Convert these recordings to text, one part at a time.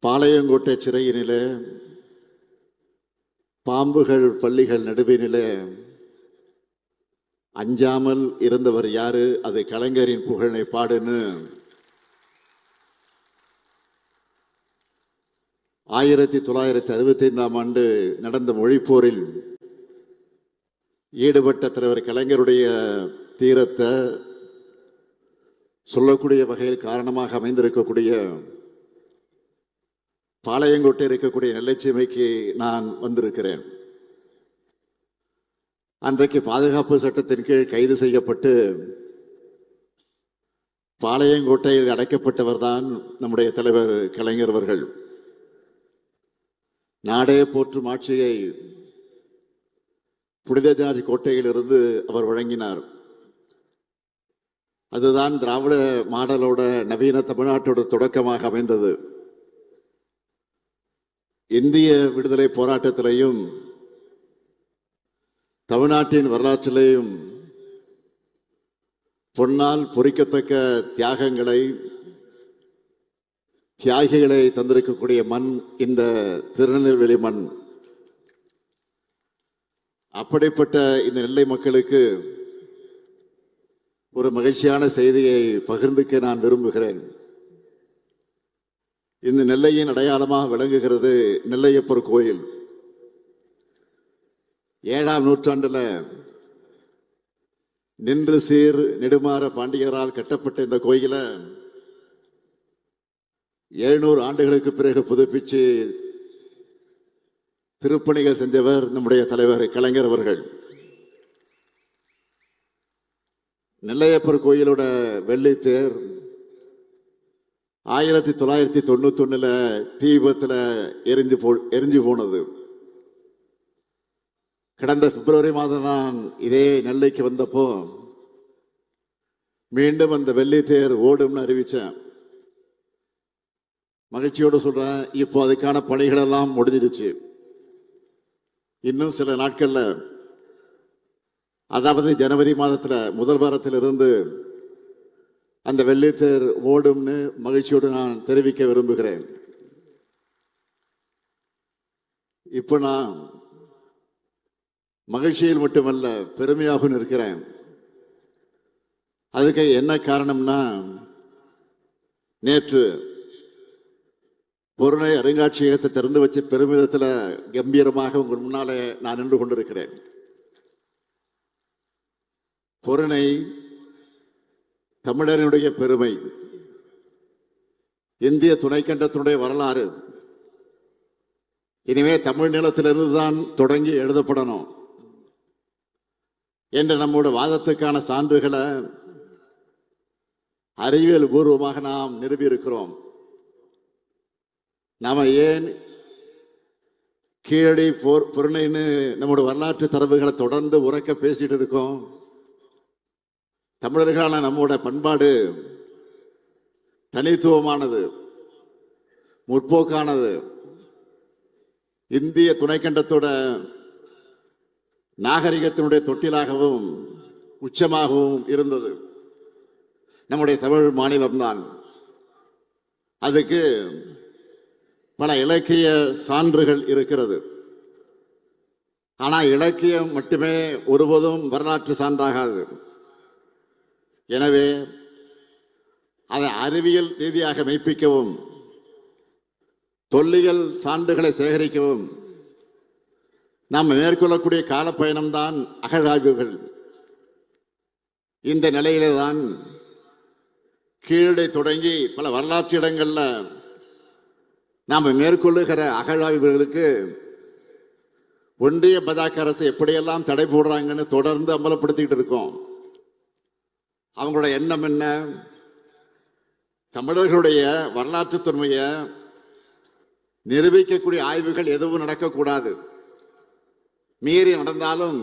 பாளையங்கோட்டை சிறையினிலே பாம்புகள் பள்ளிகள் நடுவினிலே அஞ்சாமல் இருந்தவர் யாரு? அது கலைஞரின் புகழை பாடுன்னு 1965ஆம் ஆண்டு நடந்த மொழிப்போரில் ஈடுபட்ட தலைவர் கலைஞருடைய தீரத்தை சொல்லக்கூடிய வகையில் காரணமாக அமைந்திருக்கக்கூடிய பாளையங்கோட்டை இருக்கக்கூடிய நெல்லைச்சீமைக்கு நான் வந்திருக்கிறேன். அன்றைக்கு பாதுகாப்பு சட்டத்தின் கீழ் கைது செய்யப்பட்டு பாளையங்கோட்டையில் அடைக்கப்பட்டவர் தான் நம்முடைய தலைவர் கலைஞர் அவர்கள். நாடே போற்றும் ஆட்சியை புனித ஜார்ஜ் கோட்டையிலிருந்து அவர் வழங்கினார். அதுதான் திராவிட மாடலோட நவீன தமிழ்நாட்டோட தொடக்கமாக அமைந்தது. இந்திய விடுதலை போராட்டத்திலையும் தமிழ்நாட்டின் வரலாற்றிலேயும் பொன்னால் பொறிக்கத்தக்க தியாகிகளை தந்திருக்கக்கூடிய மண் இந்த திருநெல்வேலி மண். அப்படிப்பட்ட இந்த நெல்லை மக்களுக்கு ஒரு மகிழ்ச்சியான செய்தியை பகிர்ந்துக்க நான் விரும்புகிறேன். இந்த நெல்லையின் அடையாளமாக விளங்குகிறது நெல்லையப்பர் கோயில். 7ஆம் நூற்றாண்டுல நின்று சீர் நெடுமாற பாண்டியரால் கட்டப்பட்ட இந்த கோயிலை 700 ஆண்டுகளுக்கு பிறகு புதுப்பிச்சு திருப்பணிகள் செஞ்சவர் நம்முடைய தலைவர் கலைஞர் அவர்கள். நெல்லையப்பர் கோயிலோட வெள்ளித்தேர் 1991 தீ விபத்தில் எரிஞ்சு போனது. கடந்த பிப்ரவரி மாதம் தான் இதே நெல்லைக்கு வந்தப்போ மீண்டும் அந்த வெள்ளித்தேர் ஓடும்னு அறிவிச்சேன். மகிழ்ச்சியோடு சொல்றேன், இப்போ அதுக்கான பணிகள் எல்லாம் முடிஞ்சிடுச்சு. இன்னும் சில நாட்கள்ல, அதாவது ஜனவரி மாதத்துல முதல் வாரத்திலிருந்து அந்த வெள்ளித்தேர் ஓடும்னு மகிழ்ச்சியோடு நான் தெரிவிக்க விரும்புகிறேன். இப்போ நான் மகிழ்ச்சியில் மட்டுமல்ல பெருமையாகவும் இருக்கிறேன். அதுக்கு என்ன காரணம்னா, நேற்று பொருணை அருங்காட்சியகத்தை திறந்து வச்ச பெருமிதத்தில் கம்பீரமாக உங்கள் முன்னாலே நான் நின்று கொண்டிருக்கிறேன். பொருணை தமிழனுடைய பெருமை, இந்திய துணைக்கண்டத்தினுடைய வரலாறு இனிமே தமிழ் நிலத்திலிருந்து தான் தொடங்கி எழுதப்படணும் என்ற நம்மோட வாதத்துக்கான சான்றுகளை அறிவியல் பூர்வமாக நாம் நிறுவியிருக்கிறோம். நாம ஏன் கீழடி பொருணைன்னு நம்மோட வரலாற்று தரவுகளை தொடர்ந்து உறக்க பேசிட்டு இருக்கோம்? தமிழர்களான நம்மோட பண்பாடு தனித்துவமானது, முற்போக்கானது, இந்திய துணைக்கண்டத்தோட நாகரிகத்தினுடைய தொட்டிலாகவும் உச்சமாகவும் இருந்தது நம்முடைய தமிழ் மாநிலம்தான். அதுக்கு பல இலக்கிய சான்றுகள் இருக்கிறது. ஆனால் இலக்கியம் மட்டுமே ஒருபோதும் வரலாற்று சான்றாகாது. எனவே அதை அறிவியல் ரீதியாக மெய்ப்பிக்கவும் தொல்லியல் சான்றுகளை சேகரிக்கவும் நாம் மேற்கொள்ளக்கூடிய காலப்பயணம்தான் அகழாய்வுகள். இந்த நிலையிலே தான் கீழடை தொடங்கி பல வரலாற்று இடங்கள்ல நாம் மேற்கொள்ளுகிற அகழாய்வுகளுக்கு ஒன்றிய பாஜக அரசு எப்படியெல்லாம் தடை போடுறாங்கன்னு தொடர்ந்து அமலப்படுத்திக்கிட்டு இருக்கோம். அவங்களோட எண்ணம் என்ன? தமிழர்களுடைய வரலாற்று தொன்மையை நிரூபிக்கக்கூடிய ஆய்வுகள் எதுவும் நடக்கக்கூடாது. மீறி நடந்தாலும்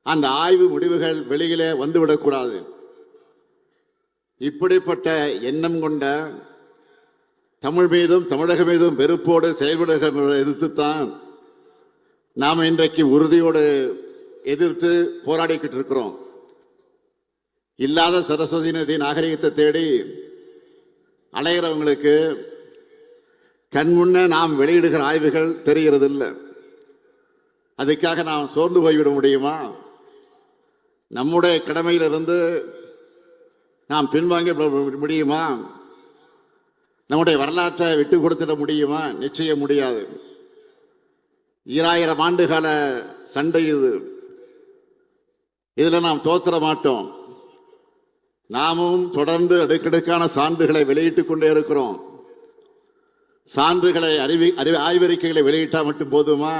அந்த ஆய்வு முடிவுகள் வெளியிலே வந்துவிடக்கூடாது. இப்படிப்பட்ட எண்ணம் கொண்ட தமிழ் மீதும் தமிழக மீதும் வெறுப்போடு செயல்படுகிற எதிர்த்துத்தான் நாம் இன்றைக்கு உறுதியோடு எதிர்த்து போராடிக்கிட்டு இருக்கிறோம். இல்லாத சரஸ்வதி நதி நாகரிகத்தை தேடி அலைகிறவங்களுக்கு கண் முன்னே நாம் வெளியிடுகிற ஆய்வுகள் தெரிகிறது இல்லை. அதுக்காக நாம் சோர்ந்து போய்விட முடியுமா? நம்முடைய கடமையிலிருந்து நாம் பின்வாங்க முடியுமா? நம்முடைய வரலாற்றை விட்டு கொடுத்துட முடியுமா? நிச்சயம் முடியாது. 2000 ஆண்டுகால சண்டை இது. இதில் நாம் தோற்ற மாட்டோம். நாமும் தொடர்ந்து அடுக்கடுக்கான சான்றுகளை வெளியிட்டுக் கொண்டே இருக்கிறோம். சான்றுகளை ஆய்வறிக்கைகளை வெளியிட்டால் மட்டும் போதுமா?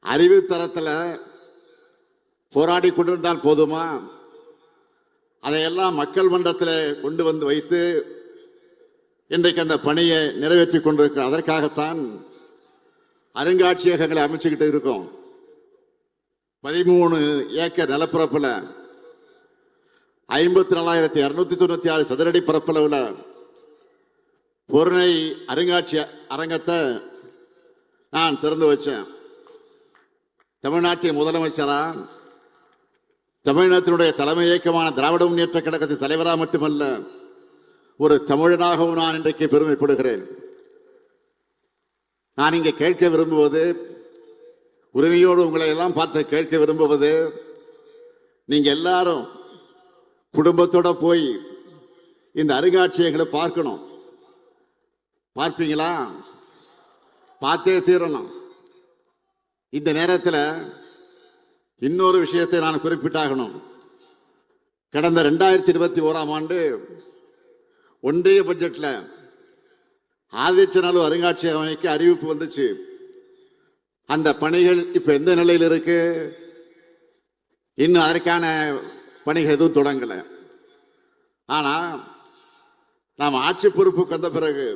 அறிவு தரத்தில் போராடி கொண்டிருந்தால் போதுமா? அதையெல்லாம் மக்கள் மன்றத்தில் கொண்டு வந்து வைத்து இன்றைக்கு அந்த பணியை நிறைவேற்றி கொண்டிருக்க. அதற்காகத்தான் அருங்காட்சியகங்களை அமைச்சுக்கிட்டு இருக்கோம். 13 ஏக்கர் நிலப்பரப்பில் 54,296 சதுரடி பரப்பளவில் பொருணை அருங்காட்சிய அரங்கத்தை நான் திறந்து வச்சேன். தமிழ்நாட்டின் முதலமைச்சரா, தமிழ்நாட்டினுடைய தலைமை இயக்கமான திராவிட முன்னேற்ற கழகத்தின் தலைவராக மட்டுமல்ல, ஒரு தமிழனாகவும் நான் இன்றைக்கு பெருமைப்படுகிறேன். நான் இங்கே கேட்க விரும்புவது, உரிமையோடு உங்களை எல்லாம் பார்த்து கேட்க விரும்புவது, நீங்க எல்லாரும் குடும்பத்தோட போய் இந்த அருங்காட்சியகங்களை பார்க்கணும். பார்ப்பீங்களா? பார்த்தே தீரணும். இந்த நேரத்தில் இன்னொரு விஷயத்தை நான் குறிப்பிட்டாகணும். கடந்த 2021ஆம் ஆண்டு ஒன்றிய பட்ஜெட்டில் ஆதிச்சநல்லூர் அருங்காட்சியகம் அமைக்க அறிவிப்பு வந்துச்சு. அந்த பணிகள் இப்ப எந்த நிலையில் இருக்கு? இன்னும் அதற்கான பணிகள் எதுவும் தொடங்கலை. ஆனா நாம் ஆட்சி பொறுப்புக்கு வந்த பிறகு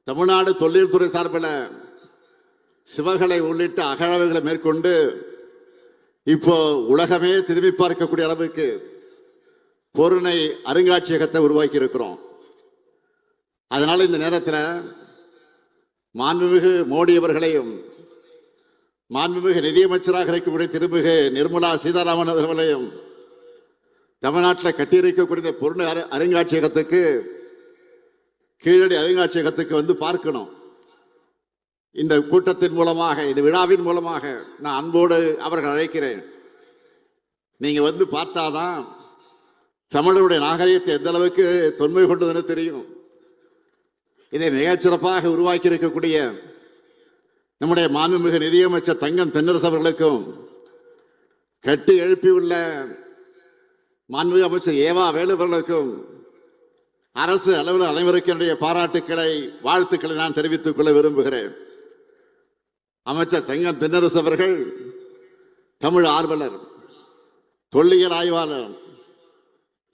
தமிழ்நாடு தொழில் துறை சார்பில் சிவகளை உள்ளிட்ட அகழாய்வுகளை மேற்கொண்டு இப்போ உலகமே திரும்பி பார்க்கக்கூடிய அளவுக்கு பொருணை அருங்காட்சியகத்தை உருவாக்கி இருக்கிறோம். அதனால இந்த நேரத்தில் மாண்புமிகு மோடி அவர்களையும், மாண்புமிகு நிதியமைச்சராக இருக்கக்கூடிய திருமிகு நிர்மலா சீதாராமன் அவர்களையும் தமிழ்நாட்டில் கட்டியிருக்கக்கூடிய பொருணை அருங்காட்சியகத்துக்கு, கீழடி அருங்காட்சியகத்துக்கு வந்து பார்க்கணும். இந்த கூட்டத்தின் மூலமாக, இந்த விழாவின் மூலமாக நான் அன்போடு அவர்கள் அழைக்கிறேன். நீங்க வந்து பார்த்தாதான் தமிழருடைய நாகரிகத்தை எந்த அளவுக்கு தொன்மை கொண்டதுன்னு தெரியும். இதை மிகச்சிறப்பாக உருவாக்கி இருக்கக்கூடிய நம்முடைய மாண்புமிகு நிதியமைச்சர் தங்கம் தென்னரசு அவர்களுக்கும், கட்டி எழுப்பியுள்ள மாண்புமிகு அமைச்சர் ஏவா வேலு அவர்களுக்கும், அரசு அளவில் அனைவருக்கும் என்னுடைய பாராட்டுக்களை, வாழ்த்துக்களை நான் தெரிவித்துக் கொள்ள விரும்புகிறேன். அமைச்சர் தங்கம் தென்னரசு அவர்கள் தமிழ் ஆர்வலர், தொல்லியல் ஆய்வாளர்,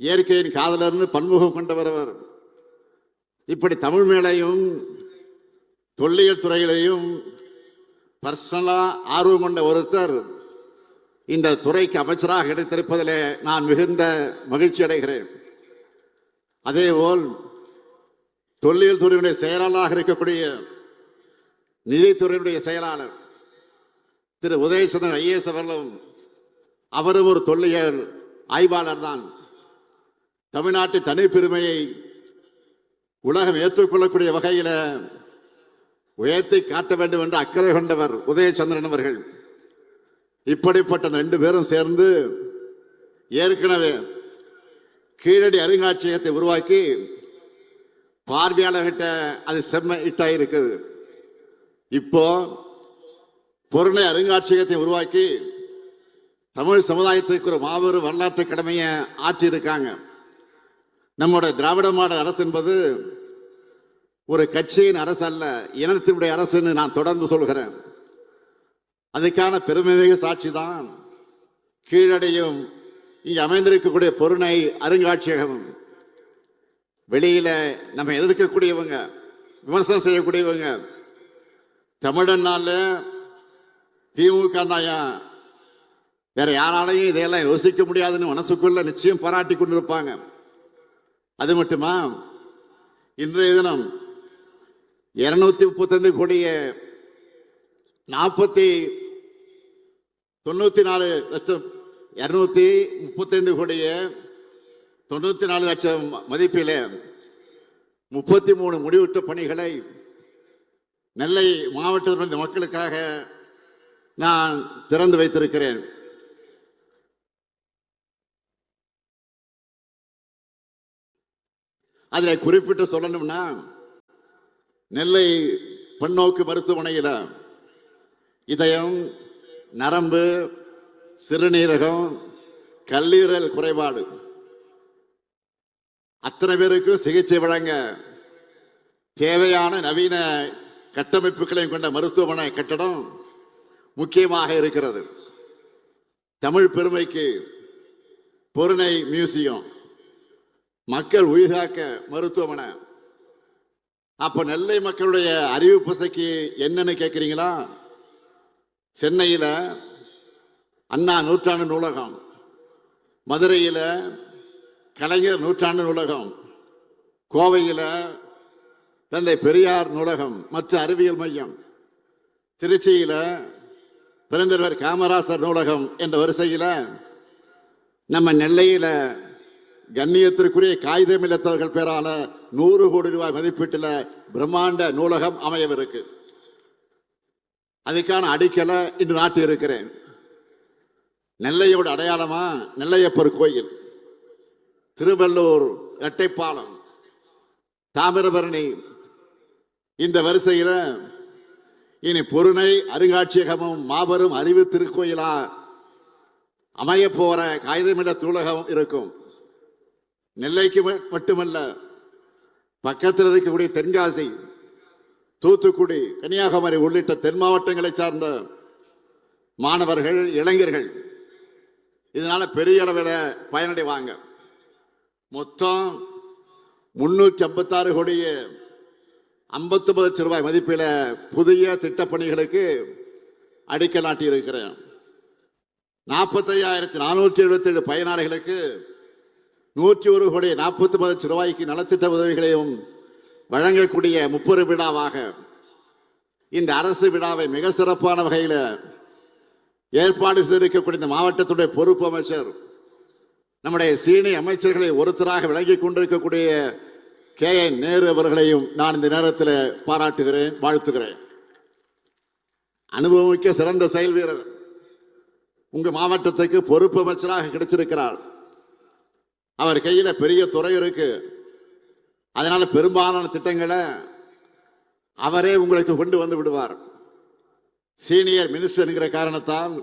இயற்கையின் காதலர்னு பன்முகம் கொண்டவர். அவர் இப்படி தமிழ் மேலையும் தொல்லியல் துறையிலையும் பர்சனலா ஆர்வம் கொண்ட ஒருத்தர் இந்த துறைக்கு அமைச்சராக கிடைத்திருப்பதிலே நான் மிகுந்த மகிழ்ச்சி அடைகிறேன். அதேபோல் தொல்லியல் துறையினுடைய செயலாளராக இருக்கக்கூடிய நிதித்துறையினுடைய செயலாளர் திரு உதயசந்திரன் ஐஏஎஸ் அவர்களும், அவரும் ஒரு தொல்லியல் ஆய்வாளர் தான். தமிழ்நாட்டு தனிப்பெருமையை உலகம் ஏற்றுக்கொள்ளக்கூடிய வகையில் உயர்த்தி காட்ட வேண்டும் என்று அக்கறை கொண்டவர் உதயசந்திரன் அவர்கள். இப்படிப்பட்ட 2 பேரும் சேர்ந்து ஏற்கனவே கீழடி அருங்காட்சியகத்தை உருவாக்கி பார்வையாளர்கிட்ட அது செம்ம இட்டாயிருக்குது. இப்போ பொருணை அருங்காட்சியகத்தை உருவாக்கி தமிழ் சமுதாயத்துக்கு ஒரு மாபெரும் வரலாற்று கடமையை ஆற்றியிருக்காங்க. நம்முடைய திராவிட மாடல் அரசு என்பது ஒரு கட்சியின் அரசு அல்ல, இனத்தினுடைய அரசுன்னு நான் தொடர்ந்து சொல்கிறேன். அதுக்கான பெருமைமிகு சாட்சி தான் கீழடியும் இங்கே அமைந்திருக்கக்கூடிய பொருணை அருங்காட்சியகம். வெளியில நம்ம எதிர்க்கக்கூடியவங்க, விமர்சனம் செய்யக்கூடியவங்க, தமிழன்னால திமுக தாயா, வேற யாராலையும் இதையெல்லாம் யோசிக்க முடியாதுன்னு மனசுக்குள்ள நிச்சயம் பாராட்டி கொண்டிருப்பாங்க. அது மட்டுமா, இன்றைய தினம் 235 கோடியே 94 லட்சம் 235 கோடியே 94 லட்சம் மதிப்பில் 33 முடிவுற்ற பணிகளை நெல்லை மாவட்டத்தினுடைய மக்களுக்காக நான் திறந்து வைத்திருக்கிறேன். அதில் குறிப்பிட்டு சொல்லணும்னா, நெல்லை பன்னோக்கு மருத்துவமனையில் இதயம், நரம்பு, சிறுநீரகம், கல்லீரல் குறைபாடு அத்தனை பேருக்கு சிகிச்சை வழங்க தேவையான நவீன கட்டமைப்புகளையும் கொண்ட மருத்துவமனை கட்டடம் முக்கியமாக இருக்கிறது. தமிழ் பெருமைக்கு பொருணை மியூசியம், மக்கள் உயிர்காக்க மருத்துவமனை. அப்ப நெல்லை மக்களுடைய அறிவு பசைக்கு என்னன்னு கேட்குறீங்களா? சென்னையில் அண்ணா நூற்றாண்டு நூலகம், மதுரையில் கலைஞர் நூற்றாண்டு நூலகம், கோவையில் தந்தை பெரியார் நூலகம் மற்றும் அறிவியல் மையம், திருச்சியில் பெருந்தலைவர் காமராசர் நூலகம் என்ற வரிசையில் நம்ம நெல்லையில் கண்ணியத்திற்குரிய காகிதமில்லத்தவர்கள் பேரால 100 கோடி ரூபாய் மதிப்பீட்டில் பிரம்மாண்ட நூலகம் அமையவிருக்கு. அதுக்கான அடிக்கலை இன்று நாட்டி இருக்கிறேன். நெல்லையோட அடையாளமா நெல்லையப்பர் கோயில், திருவள்ளூர் இரட்டைப்பாலம், தாமிரபரணி. இந்த வரிசையில் இனி பொருணை அருங்காட்சியகமும் மாபெரும் அறிவு திருக்கோயிலா அமைய போற காகிதமில்ல நூலகம் இருக்கும். நெல்லைக்கு மட்டுமல்ல, பக்கத்தில் இருக்கக்கூடிய தென்காசி, தூத்துக்குடி, கன்னியாகுமரி உள்ளிட்ட தென் மாவட்டங்களை சார்ந்த மாணவர்கள், இளைஞர்கள் இதனால பெரிய அளவில் பயனடைவாங்க. மொத்தம் 356 கோடி 59 லட்சம் ரூபாய் மதிப்பில் புதிய திட்டப்பணிகளுக்கு அடிக்கல் நாட்டி இருக்கிறேன். 45,477 பயனாளிகளுக்கு 101 கோடி 49 லட்சம் ரூபாய்க்கு நலத்திட்ட உதவிகளையும் வழங்கக்கூடிய முப்பெரும் விழாவாக இந்த அரசு விழாவை மிக சிறப்பான வகையில் ஏற்பாடு செய்திருக்கக்கூடிய இந்த மாவட்டத்துடைய பொறுப்பு அமைச்சர், நம்முடைய சீனியர் அமைச்சர்களை ஒருத்தராக விளங்கிக் கொண்டிருக்கக்கூடிய KN நேரு அவர்களையும் நான் இந்த நேரத்தில் பாராட்டுகிறேன், வாழ்த்துகிறேன். அனுபவமிக்க சிறந்த செயல் வீரர் உங்க மாவட்டத்துக்கு பொறுப்பு அமைச்சராக கிடைச்சிருக்கிறார். அவர் கையில பெரிய துறை இருக்கு. அதனால பெரும்பாலான திட்டங்களை அவரே உங்களுக்கு கொண்டு வந்து விடுவார். சீனியர் மினிஸ்டர் என்கிற காரணத்தால்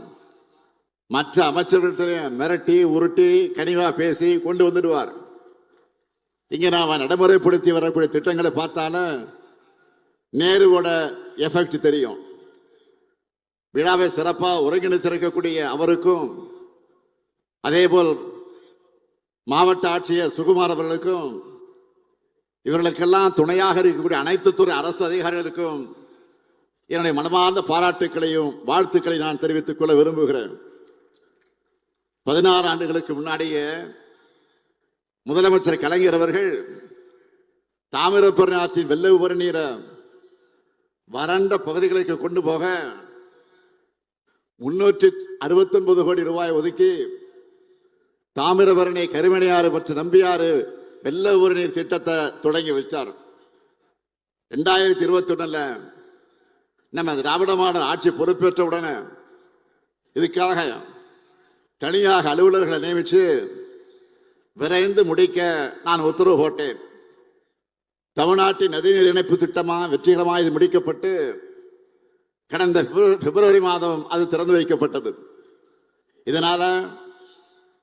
மற்ற அமைச்சர்களிடத்திலே மிரட்டி உருட்டி கனிவா பேசி கொண்டு வந்துடுவார். இங்க நாம் நடைமுறைப்படுத்தி வரக்கூடிய திட்டங்களை பார்த்தாலும் நேருவோட எஃபெக்ட் தெரியும். விழாவை சிறப்பாக ஒருங்கிணைச்சிருக்கக்கூடிய அவருக்கும், அதேபோல் மாவட்ட ஆட்சியர் சுகுமார் அவர்களுக்கும், இவர்களுக்கெல்லாம் துணையாக இருக்கக்கூடிய அனைத்து துறை அரசு அதிகாரிகளுக்கும் என்னுடைய மனமார்ந்த பாராட்டுக்களையும் வாழ்த்துக்களை நான் தெரிவித்துக் கொள்ள விரும்புகிறேன். 16 ஆண்டுகளுக்கு முன்னாடியே முதலமைச்சர் கலைஞர் அவர்கள் தாமிரபரணி ஆற்றின் வெள்ள உபரி நீரை வறண்ட பகுதிகளுக்கு கொண்டு போக 369 கோடி ரூபாய் ஒதுக்கி தாமிரபரணி, கருமணியாறு மற்றும் நம்பியாறு வெள்ள உபரி நீர் திட்டத்தை தொடங்கி வச்சார். 2021 நம்ம திராவிட மாடல் ஆட்சி பொறுப்பேற்ற உடனே இதுக்காக தனியாக அலுவலர்களை நியமித்து விரைந்து முடிக்க நான் உத்தரவு போட்டேன். தமிழ்நாட்டின் நதிநீர் இணைப்பு திட்டமாக வெற்றிகரமாக இது முடிக்கப்பட்டு கடந்த பிப்ரவரி மாதம் அது திறந்து வைக்கப்பட்டது. இதனால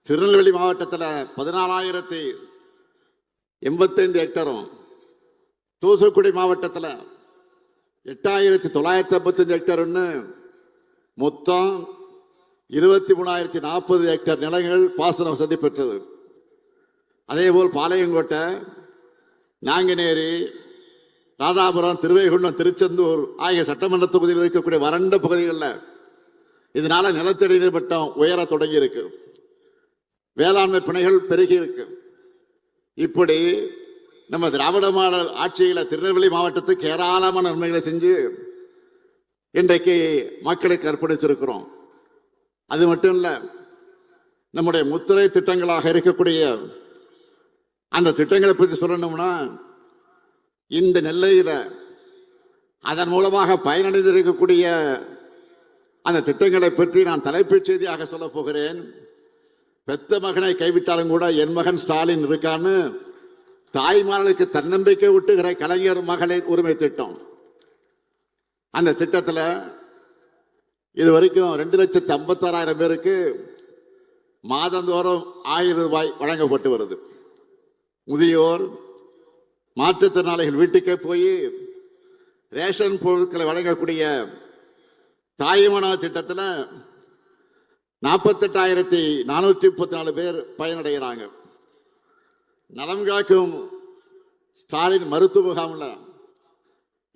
திருநெல்வேலி மாவட்டத்தில் 14,085 ஹெக்டரும், தூத்துக்குடி மாவட்டத்தில் 8,955 ஹெக்டர்னு மொத்தம் 23,040 ஹெக்டர் நிலங்கள் பாசன வசதி பெற்றது. அதேபோல் பாளையங்கோட்டை, நாங்குநேரி, ராதாபுரம், திருவைகுண்டம், திருச்செந்தூர் ஆகிய சட்டமன்ற தொகுதியில் இருக்கக்கூடிய வறண்ட பகுதிகளில் இதனால நிலத்தடி நீர் மட்டம் உயர தொடங்கி இருக்கு. வேளாண்மை பிணைகள் பெருகி இருக்கு. இப்படி நம்ம திராவிட மாடல் ஆட்சியில் திருநெல்வேலி மாவட்டத்துக்கு ஏராளமான நன்மைகளை செஞ்சு இன்றைக்கு மக்களுக்கு அர்ப்பணிச்சிருக்கிறோம். அது மட்டும் இல்லை, நம்முடைய முத்திரை திட்டங்களாக இருக்கக்கூடிய அந்த திட்டங்களை பற்றி சொல்லணும்னா இந்த நெல்லையில அதன் மூலமாக பயனடைந்திருக்கக்கூடிய அந்த திட்டங்களை பற்றி நான் தலைப்புச் செய்தியாக சொல்ல போகிறேன். பெத்த மகனை கைவிட்டாலும் கூட என் மகன் ஸ்டாலின் இருக்கான்னு தாய்மார்களுக்கு தன்னம்பிக்கை ஊட்டுகிற கலைஞர் மகளிர் உரிமை திட்டம். அந்த திட்டத்தில் இதுவரைக்கும் 2,56,000 பேருக்கு மாதந்தோறும் 1000 ரூபாய் வழங்கப்பட்டு வருது. முதியோர் மாற்றுத்திறனாளிகள் வீட்டுக்கே போய் ரேஷன் பொருட்களை வழங்கக்கூடிய தாய்மனா திட்டத்தில் 48,434 பேர் பயனடைகிறாங்க. நலம் காக்கும் ஸ்டாலின் மருத்துவ முகாமில்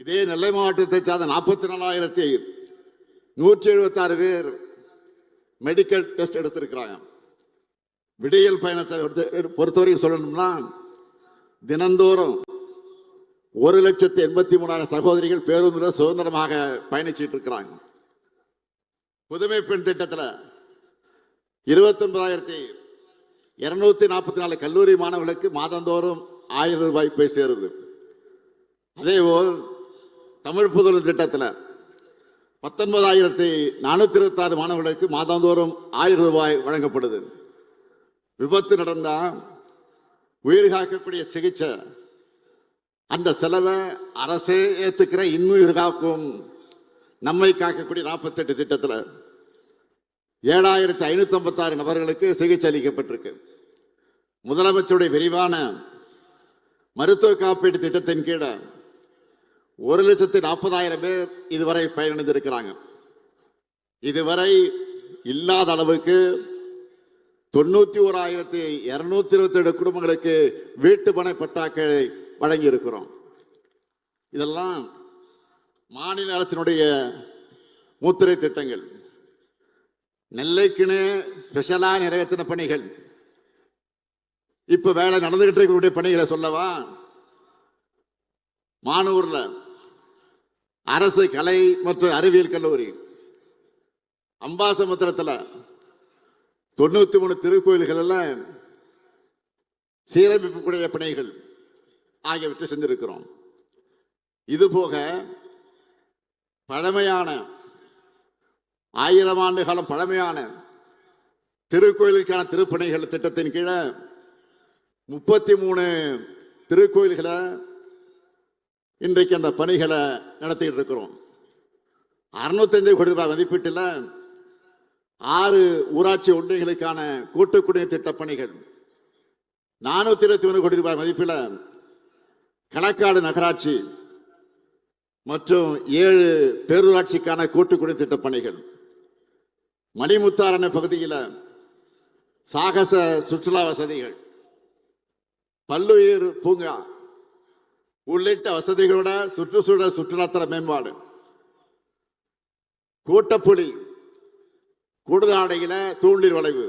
இதே நெல்லை மாவட்டத்தை சார்ந்த 44,176 பேர் மெடிக்கல் டெஸ்ட் எடுத்திருக்கிறாங்க. விடியல் பயணத்தை பொறுத்தவரைக்கும் சொல்லணும்னா தினந்தோறும் 1,83,000 சகோதரிகள் பேருந்தில் சுதந்திரமாக பயணிச்சுட்டு இருக்கிறாங்க. புதுமை பெண் திட்டத்தில் 29,244 கல்லூரி மாணவர்களுக்கு மாதந்தோறும் 1000 ரூபாய் போய் சேருது. அதேபோல் தமிழ் புதல்வன் திட்டத்தில் 19,426 மாணவர்களுக்கு மாதந்தோறும் 1000 ரூபாய் வழங்கப்படுது. விபத்து நடந்தால் உயிர் காக்கக்கூடிய சிகிச்சை அந்த செலவை அரசே ஏற்றுக்கிற இன்னுயிர் காக்கும் நம்மை காக்கக்கூடிய 48 திட்டத்தில் 7,556 நபர்களுக்கு சிகிச்சை அளிக்கப்பட்டிருக்கு. முதலமைச்சருடைய விரிவான மருத்துவ காப்பீட்டு திட்டத்தின் கீழ 1,40,000 பேர் இதுவரை பயனடைந்திருக்கிறாங்க. இதுவரை இல்லாத அளவுக்கு 91,227 குடும்பங்களுக்கு வீட்டு மனை பட்டாக்களை வழங்கி இருக்கிறோம். இதெல்லாம் மாநில அரசினுடைய முத்திரை திட்டங்கள். நெல்லைக்குன்னு ஸ்பெஷலா நிறைவேற்றின பணிகள், இப்ப வேலை நடந்துகிட்டு இருக்கக்கூடிய பணிகளை சொல்லவா? மானூர்ல அரசு கலை மற்றும் அறிவியல் கல்லூரி, அம்பாசமுத்திரத்தில் 93 திருக்கோயில்கள் சீரமைப்புடைய பணிகள் ஆகியவற்றை செஞ்சிருக்கிறோம். இது போக பழமையான 1000 ஆண்டு காலம் பழமையான திருக்கோயிலுக்கான திருப்பணிகள் திட்டத்தின் கீழே 33 திருக்கோயில்களை இன்றைக்கு அந்த பணிகளை நடத்திட்டு இருக்கிறோம். 605 கோடி ரூபாய் மதிப்பீட்டில் 6 ஊராட்சி ஒன்றியங்களுக்கான கூட்டு குடிநீர் திட்ட பணிகள், 421 கோடி ரூபாய் மதிப்பில் களக்காடு நகராட்சி மற்றும் 7 பேரூராட்சிக்கான கூட்டு குடிநீர் திட்ட பணிகள், மணிமுத்தாரணை பகுதியில் சாகச சுற்றுலா வசதிகள், பல்லுயிர் பூங்கா உள்ளிட்ட வசதிகளோட சுற்றுச்சூழல் சுற்றுலாத்தல மேம்பாடு, கூட்டப்புலி கூடுதாடையில தூண்டில் வளைவு,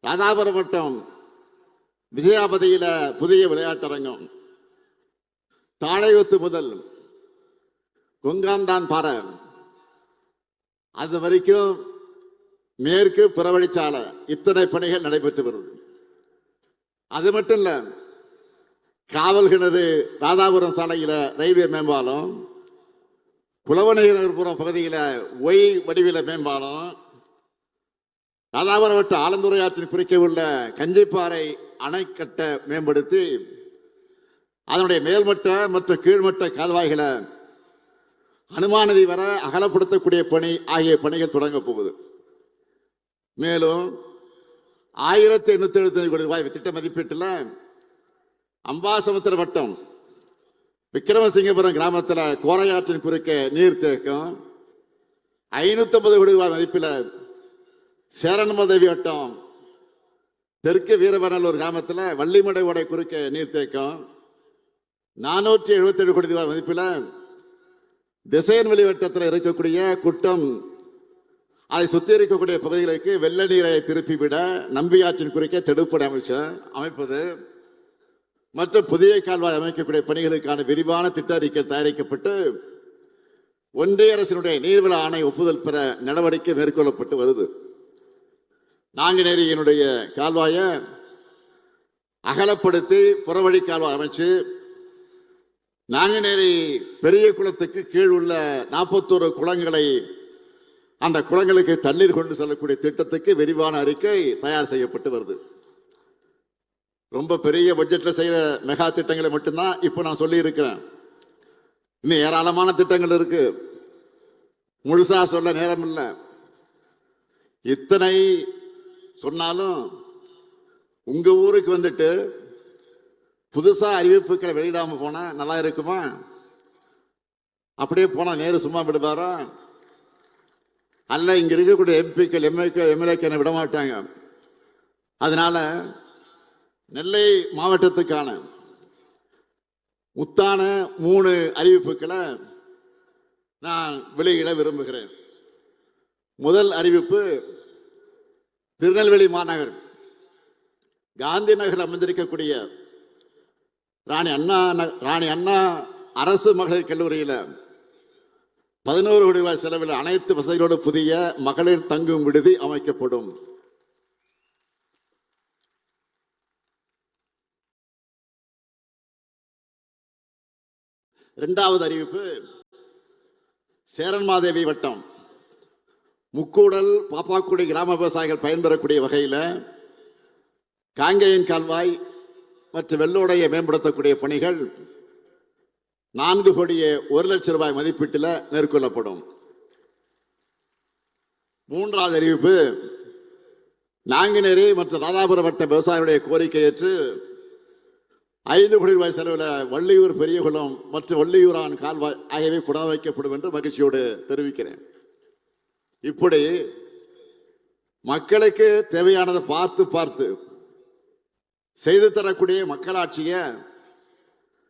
ராதாபுரம் வட்டம் விஜயாபதியில புதிய விளையாட்டரங்கம், தாழையூத்து முதல் கொங்காந்தான் பாறை அது வரைக்கும் மேற்கு புறவழிச்சாலை இத்தனை பணிகள் நடைபெற்று வருது. அது மட்டும் இல்ல, காவல் கிணறு ராதாபுரம் சாலையில ரயில்வே மேம்பாலம், புலவநகர்புரம் பகுதியில் ஒய் வடிவில மேம்பாலம், ராதாபுரம் வட்ட ஆலந்துறை ஆற்றின் குறுக்கே உள்ள கஞ்சிப்பாறை அணைக்கட்டை மேம்படுத்தி அதனுடைய மேல்மட்ட மற்றும் கீழ்மட்ட கால்வாய்களை அனுமானதி வர அகலப்படுத்தக்கூடிய பணி ஆகிய பணிகள் தொடங்க போகுது. மேலும் 1,875 கோடி ரூபாய் திட்ட மதிப்பீட்டில் அம்பாசமுத்திர வட்டம் விக்கிரமசிங்கபுரம் கிராமத்தில் கோரையாற்றின் குறுக்கே நீர்த்தேக்கம், 550 கோடி ரூபாய் மதிப்பில் சேரன்மதேவி வட்டம் தெற்கு வீரவநல்லூர் கிராமத்தில் வள்ளிமடை ஓடை குறுக்கே நீர்த்தேக்கம், 477 கோடி ரூபாய் மதிப்பில் திசையன்வெளி வட்டத்தில் இருக்கக்கூடிய குட்டம் அதை சுற்றி இருக்கக்கூடிய பகுதிகளுக்கு வெள்ள நீரை திருப்பிவிட நம்பியாற்றின் குறுக்கே தடுப்பணை அமைப்பது மற்றும் புதிய கால்வாய் அமைக்கக்கூடிய பணிகளுக்கான விரிவான திட்ட அறிக்கை தயாரிக்கப்பட்டு ஒன்றிய அரசினுடைய நீர்வள ஆணை ஒப்புதல் பெற நடவடிக்கை மேற்கொள்ளப்பட்டு வருது. நாங்குநேரியினுடைய கால்வாயை அகலப்படுத்தி புறவழி கால்வாய் அமைச்சு நாங்குநேரி பெரிய குளத்துக்கு கீழ் உள்ள 41 குளங்களை அந்த குளங்களுக்கு தண்ணீர் கொண்டு செல்லக்கூடிய திட்டத்துக்கு விரிவான அறிக்கை தயார் செய்யப்பட்டு வருது. ரொம்ப பெரிய பட்ஜெட்ல செய்யற மெகா திட்டங்களை மட்டும்தான் இப்போ நான் சொல்லி இருக்கிறேன். இன்னும் ஏராளமான திட்டங்கள் இருக்கு, முழுசா சொல்ல நேரம் இல்லை. இத்தனை சொன்னாலும் உங்க ஊருக்கு வந்துட்டு புதுசா அறிவிப்புகளை வெளியிடாம போனா நல்லா இருக்குமா? அப்படியே போனா நேரு சும்மா விடுவாரா? அல்ல, இங்க இருக்கக்கூடிய எம்பிக்கள் எம்எல்ஏக்கள் விட மாட்டாங்க. அதனால நெல்லை மாவட்டத்துக்கான முத்தான 3 அறிவிப்புகளை நான் வெளியிட விரும்புகிறேன். முதல் அறிவிப்பு, திருநெல்வேலி மாநகர் காந்தி நகர் அமைந்திருக்கக்கூடிய ராணி அண்ணா அரசு மகளிர் கல்லூரியில் 11 கோடி ரூபாய் செலவில் அனைத்து வசதிகளோடு புதிய மகளிர் தங்கும் விடுதி அமைக்கப்படும். இரண்டாவது அறிவிப்பு, சேரன்மாதேவி வட்டம் முக்கூடல் பாப்பாக்குடி கிராம விவசாயிகள் பயன்பெறக்கூடிய வகையில் காங்கேயன் கால்வாய் மற்றும் வெள்ளோடையை மேம்படுத்தக்கூடிய பணிகள் 4 கோடியே 1 லட்சம் ரூபாய் மதிப்பீட்டில் மேற்கொள்ளப்படும். மூன்றாவது அறிவிப்பு, நாங்குநேரி மற்றும் ராதாபுரம் வட்ட விவசாயிகளுடைய கோரிக்கை ஏற்று 5 கோடி ரூபாய் செலவில் வள்ளியூர் பெரியகுளம் மற்றும் வள்ளியூரான் கால்வாய் ஆகியவை புனரமைக்கப்படும் என்று மகிழ்ச்சியோடு தெரிவிக்கிறேன். இப்படி மக்களுக்கு தேவையானதை பார்த்து பார்த்து செய்து தரக்கூடிய மக்களாட்சியை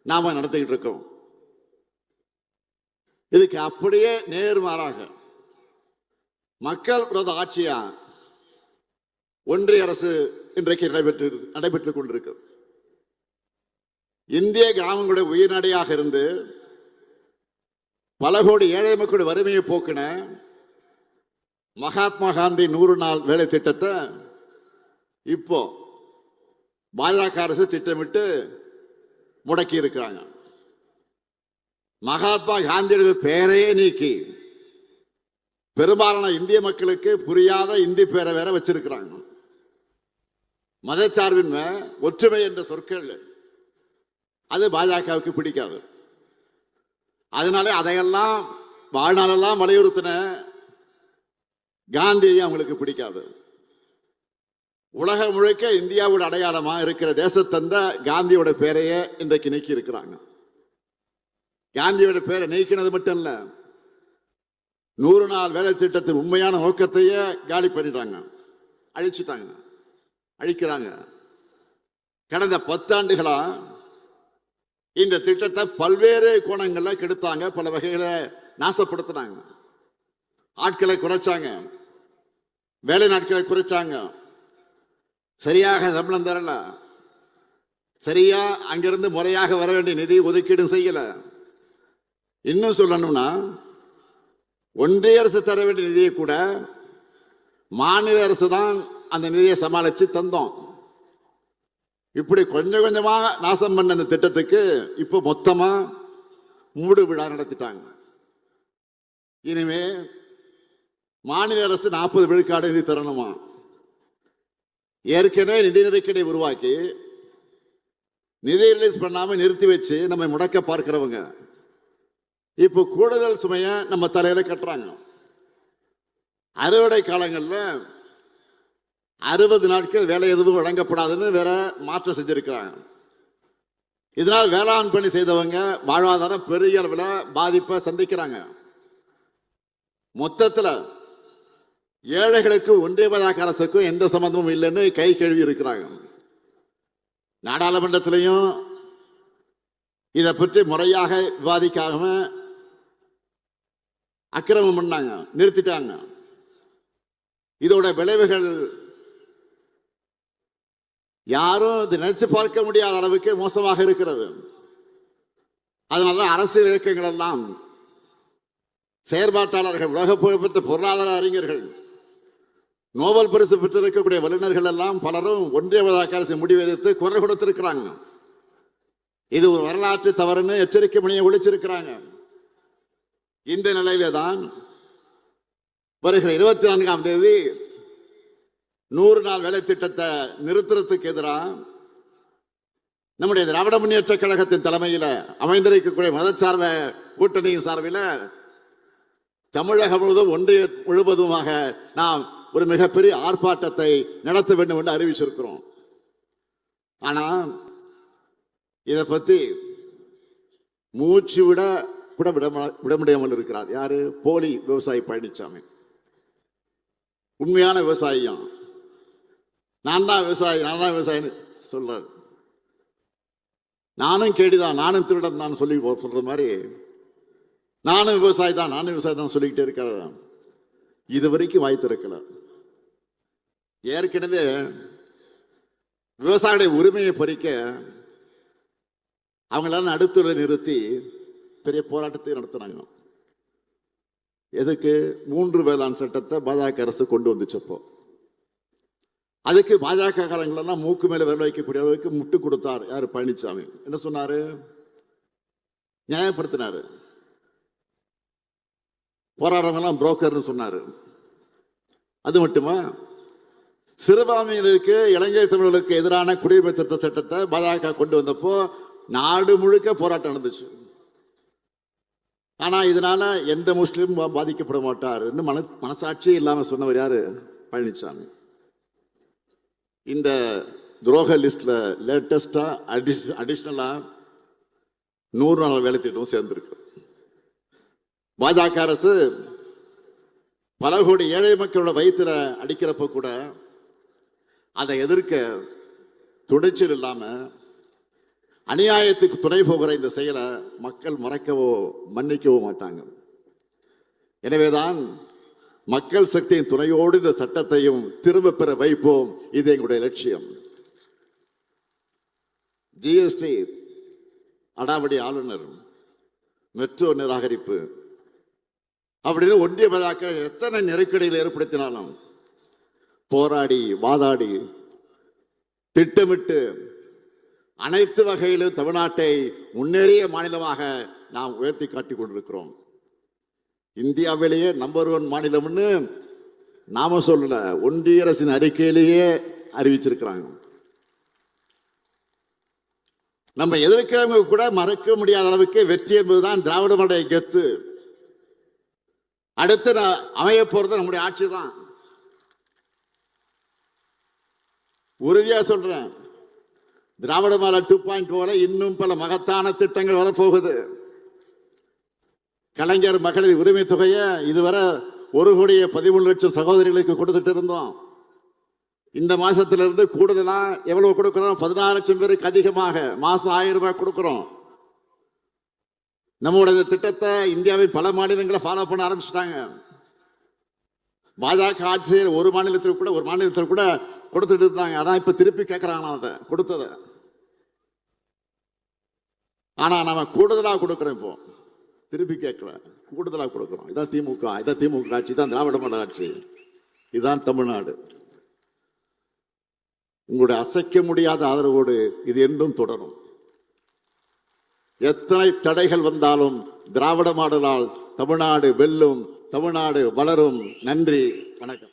நாம நடத்திக்கிட்டு இருக்கோம். இதுக்கு அப்படியே நேர்மாறாக மக்கள் விரோத ஆட்சியா ஒன்றிய அரசு இன்றைக்கு நடைபெற்றுக் கொண்டிருக்கு. இந்திய கிராமங்களுடைய உயிர்நடையாக இருந்து பல கோடி ஏழை மக்களுடைய வறுமையை போக்கின மகாத்மா காந்தி 100 நாள் வேலை திட்டத்தை இப்போ பாஜக அரசு திட்டமிட்டு முடக்கி இருக்கிறாங்க. மகாத்மா காந்தியுடைய பெயரையே நீக்கி பெரும்பாலான இந்திய மக்களுக்கு புரியாத இந்தி பேரை வேற வச்சிருக்கிறாங்க. மதச்சார்பின்மை, ஒற்றுமை என்ற சொற்கள் அது பாஜகவுக்கு பிடிக்காது. அதனால அதையெல்லாம் வாழ்நாளெல்லாம் வலியுறுத்தின காந்தியை அவங்களுக்கு பிடிக்காது. உலகம் முழுக்க இந்தியாவோட அடையாளமா இருக்கிற தேசத்தந்த காந்தியோட பேரையே இன்றைக்கு நீக்கி இருக்கிறாங்க. காந்தியோட பேரை நீக்கினது மட்டும் இல்ல, 100 நாள் வேலை திட்டத்தின் உண்மையான நோக்கத்தையே காலி பண்ணிட்டாங்க, அழிக்கிறாங்க. கடந்த 10 ஆண்டுகளா இந்த திட்டத்தை பல்வேறு கோணங்கள்ல கெடுத்தாங்க, பல வகைகளை நாசப்படுத்தினாங்க. ஆட்களை குறைச்சாங்க, வேலை நாட்களை குறைச்சாங்க, சரியாக சம்பளம் தரல, சரியா அங்கிருந்து முறையாக வர வேண்டிய நிதி ஒதுக்கீடு செய்யல. இன்னும் சொல்லணும்னா ஒன்றிய அரசு தர வேண்டிய நிதியை கூட மாநில அரசு தான் அந்த நிதியை சமாளிச்சு தந்தோம். இப்படி கொஞ்சம் கொஞ்சமாக நாசம் பண்ண அந்த திட்டத்துக்கு இப்போ மொத்தமா மூடு விழா நடத்திட்டாங்க. இனிமே மாநில அரசு 40 விழுக்காடு நிதி தரணுமா? ஏற்கனவே நிதி நெருக்கடி உருவாக்கி நிதி ரிலீஸ் பண்ணாம நிறுத்தி வச்சு நம்ம முடக்க பார்க்கிறவங்க இப்போ கூடுதல் சுமைய நம்ம தலையில கட்டுறாங்க. அறுவடை காலங்களில் 60 நாட்கள் வேலை எதுவும் வழங்கப்படாதுன்னு வேற மாற்றம் செஞ்சிருக்கிறாங்க. இதனால் வேளாண் பணி செய்தவங்க வாழ்வாதாரம் பெரிய அளவில் பாதிப்பை சந்திக்கிறாங்க. மொத்தத்தில் ஏழைகளுக்கு ஒன்றிய பாஜக அரசுக்கும் எந்த சம்பந்தமும் இல்லைன்னு கை கழுவி இருக்கிறாங்க. நாடாளுமன்றத்திலையும் இதை பற்றி முறையாக விவாதிக்காம அக்கிரமம் பண்ணாங்க, நிறுத்திட்டாங்க. இதோட விளைவுகள் யாரும் இது நினைச்சு பார்க்க முடியாத அளவுக்கு மோசமாக இருக்கிறது. அதனால அரசியல் இயக்கங்கள் எல்லாம், செயற்பாட்டாளர்கள், உலக புகழ்பெற்ற பொருளாதார அறிஞர்கள், நோபல் பரிசு பெற்றிருக்கக்கூடிய வல்லுநர்கள் எல்லாம் பலரும் ஒன்றிய பாஜக அரசு முடிவு எதிர்த்து குரல் கொடுத்திருக்கிறாங்க. இது ஒரு வரலாற்று தவறுன்னு எச்சரிக்கை மணியை ஒழிச்சிருக்கிறாங்க. இந்த நிலையில தான் வருகிற 24ஆம் தேதி 100 நாள் வேலை திட்டத்தை நிறுத்துறதுக்கு எதிராக நம்முடைய திராவிட முன்னேற்ற கழகத்தின் தலைமையில் அமைந்திருக்கக்கூடிய மதச்சார்ப கூட்டணியின் சார்பில் தமிழகம் முழுவதும் ஒன்றிய முழுவதுமாக நாம் ஒரு மிகப்பெரிய ஆர்ப்பாட்டத்தை நடத்த வேண்டும் என்று அறிவிச்சிருக்கிறோம். ஆனா இதை பத்தி மூச்சு விட விட முடியாமல் இருக்கிறார். யாரு? போலி விவசாயி பழனிசாமி. உண்மையான விவசாயியும் நான் தான் விவசாயின்னு சொல்றாரு. நானும் கேடிதான், நானும் திருடன் தான் சொல்லி சொல்ற மாதிரி நானும் விவசாயி தான் சொல்லிக்கிட்டே இருக்கிற இது வரைக்கும் வாய்த்து இருக்கல. ஏற்கனவே விவசாயிகளுடைய உரிமையை பறிக்க அவங்களால நடுத்தூரில் நிறுத்தி பெரிய போராட்டத்தை நடத்துனாங்க. எதுக்கு? 3 வேளாண் சட்டத்தை பாஜக அரசு கொண்டு வந்துச்சப்போ அதுக்கு பாஜக காரங்களெல்லாம் மூக்கு மேல விரல் வைக்கக்கூடிய அளவுக்கு முட்டு கொடுத்தார். யாரு? பழனிசாமி. என்ன சொன்னாரு? நியாயப்படுத்தினாரு. போராடுறவங்கெல்லாம் புரோக்கர்னு சொன்னாரு. அது மட்டுமா, சிறுபான்மையினருக்கு இலங்கை தமிழர்களுக்கு எதிரான குடியுரிமை திருத்த சட்டத்தை பாஜக கொண்டு வந்தப்போ நாடு முழுக்க போராட்டம் நடந்துச்சு. ஆனா இதனால எந்த முஸ்லீமும் பாதிக்கப்பட மாட்டார் மனசாட்சி இல்லாம சொன்னவர் யாரு? பழனிசாமி. இந்த துரோக லிஸ்ட்ல லேட்டஸ்டா அடிஷனலா 100 நாள் வேலை திட்டம் சேர்ந்திருக்கு. பாஜக அரசு பல கோடி ஏழை மக்களோட வயிற்றுல அடிக்கிறப்ப கூட அதை எதிர்க்க துணிச்சல் இல்லாம அநியாயத்துக்கு துணை போகிற இந்த செயலை மக்கள் மறக்கவோ மன்னிக்கவோ மாட்டாங்க. எனவேதான் மக்கள் சக்தியின் துணையோடு இந்த சட்டத்தையும் திரும்ப பெற வைப்போம். இது எங்களுடைய லட்சியம். ஜிஎஸ்டி அடாவடி ஆளுநர், மெட்ரோ நிராகரிப்பு அப்படின்னு ஒன்றிய பாஜக எத்தனை நெருக்கடியில் ஏற்படுத்தினாலும் போராடி வாதாடி திட்டமிட்டு அனைத்து வகையிலும் தமிழ்நாட்டை முன்னேறிய மாநிலமாக நாம் உயர்த்தி காட்டிக் கொண்டிருக்கிறோம். இந்தியாவிலேயே நம்பர் 1 மாநிலம்னு நாம சொல்லல, ஒன்றிய அரசின் அறிக்கையிலேயே அறிவிச்சிருக்கிறாங்க. நம்ம எதிர்க்கிறவங்க கூட மறக்க முடியாத அளவுக்கு வெற்றி என்பதுதான் திராவிட மாடல் கெத்து. அடுத்து அமைய போறது நம்முடைய ஆட்சி தான். உறுதியா சொல்றேன், திராவிட மாடல் 2.0 இன்னும் பல மகத்தான திட்டங்கள் வரப்போகுது. கலைஞர் மகளிர் உரிமை தொகையை இதுவரை 1,13,00,000 சகோதரிகளுக்கு கொடுத்துட்டு இருந்தோம். இந்த மாசத்திலிருந்து கூடுதலா எவ்வளவு கொடுக்கிறோம்? 16 லட்சம் பேருக்கு அதிகமாக மாசம் 1000 ரூபாய் கொடுக்கிறோம். நம்முடைய திட்டத்தை இந்தியாவில் பல மாநிலங்களை ஃபாலோ பண்ண ஆரம்பிச்சுட்டாங்க. பாஜக ஆட்சி செய்யற ஒரு மாநிலத்தில் கூட கொடுத்துட்டு இருந்தாங்க. ஆனா இப்ப திருப்பி கேட்கறாங்க அதை கொடுத்தத. ஆனா நம்ம கூடுதலா கொடுக்கிறோம். இப்போ திருப்பி கேட்கல, கூடுதலா கொடுக்கிறோம். இதான் திமுக ஆட்சி, தான் திராவிட மாடல் ஆட்சி, இதுதான் தமிழ்நாடு. உங்களுடைய அசைக்க முடியாத ஆதரவோடு இது என்றும் தொடரும். எத்தனை தடைகள் வந்தாலும் திராவிட மாடலால் தமிழ்நாடு வெல்லும், தமிழ்நாடு வளரும். நன்றி, வணக்கம்.